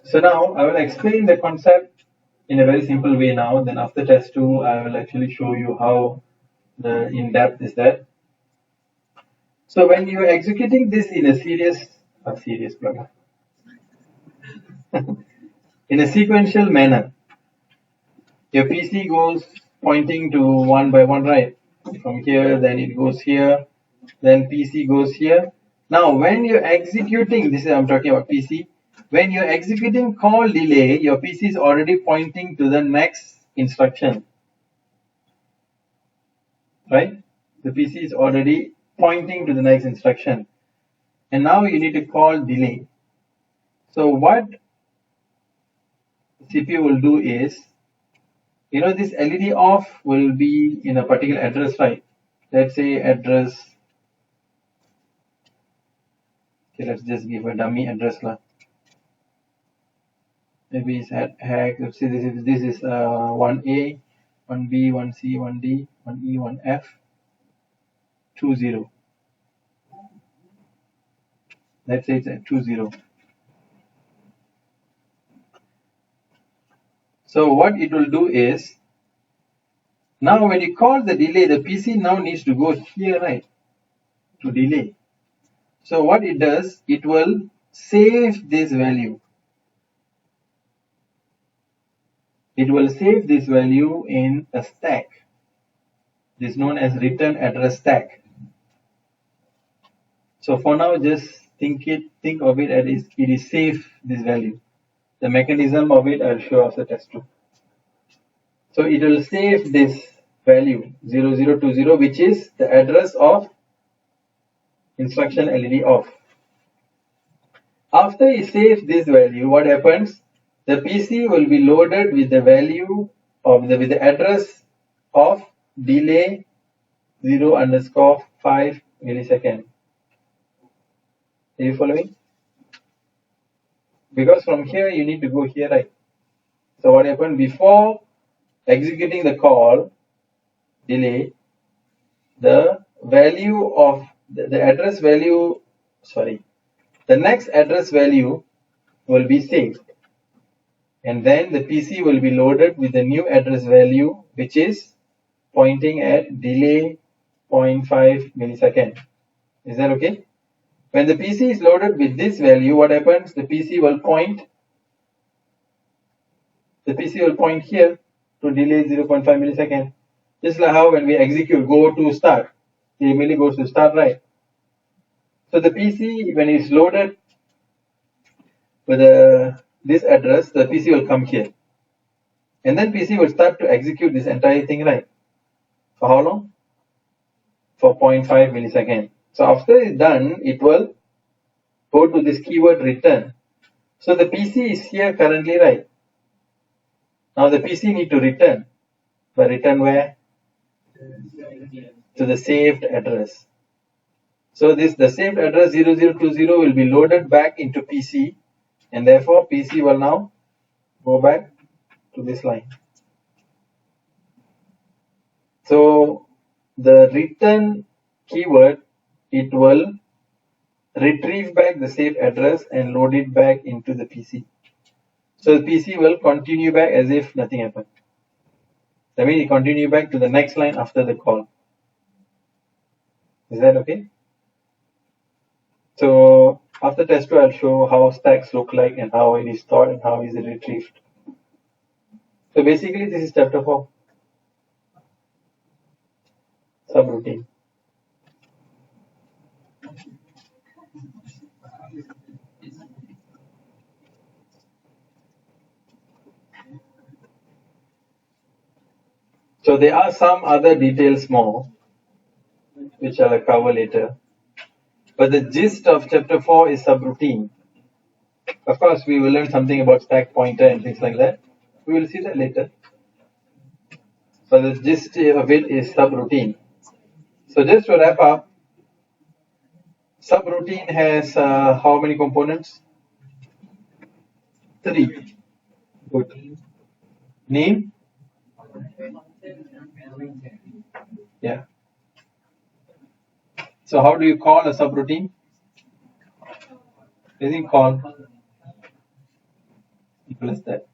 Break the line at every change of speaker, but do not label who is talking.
So now I will explain the concept in a very simple way now. Then after test 2, I will actually show you how the in-depth is that. So when you are executing this in a in a sequential manner, your PC goes pointing to one by one, right? From here, then it goes here, then PC goes here. Now, when you're executing, this is I'm talking about PC. When you're executing call delay, your PC is already pointing to the next instruction, right? The PC is already pointing to the next instruction. And now you need to call delay. So what CPU will do is, this LED off will be in a particular address, right? Let's say address, okay, let's just give a dummy address lah. Maybe it's hack. Let's say this is 1A, 1B, 1C, 1D, 1E, 1F, 20. Let's say it's at 20. So what it will do is, now when you call the delay, the PC now needs to go here, right, to delay. So what it does, it will save this value. It will save this value in a stack. This is known as return address stack. So for now, just think of it as it is save this value. The mechanism of it I'll show after test 2. So it will save this value 0020, which is the address of instruction LED off. After it saves this value, what happens? The PC will be loaded with the value of with the address of delay 0_5 millisecond. Are you following? Because from here you need to go here, right? So what happened before executing the call delay, the value of the address value, the next address value will be saved, and then the PC will be loaded with the new address value, which is pointing at delay 0.5 millisecond. Is that okay? When the PC is loaded with this value, what happens? The PC will point here to delay 0.5 millisecond. Just like how when we execute go to start, it immediately goes to start, right? So the PC, when it's loaded with this address, the PC will come here. And then PC will start to execute this entire thing, right? For how long? For 0.5 millisecond. So after it's done, it will go to this keyword return. So the PC is here currently, right? Now the PC need to return. But return where? To the saved address. So the saved address 0020 will be loaded back into PC, and therefore PC will now go back to this line. So the return keyword, it will retrieve back the saved address and load it back into the PC. So the PC will continue back as if nothing happened. That means it continue back to the next line after the call. Is that okay? So after test 2, I'll show how stacks look like and how it is stored and how is it retrieved. So basically this is chapter 4. Subroutine. So there are some other details more, which I'll cover later. But the gist of chapter 4 is subroutine. Of course, we will learn something about stack pointer and things like that. We will see that later. But the gist of it is subroutine. So just to wrap up, subroutine has how many components? 3. Good. Name? Yeah. So how do you call a subroutine? Using call. simple as that.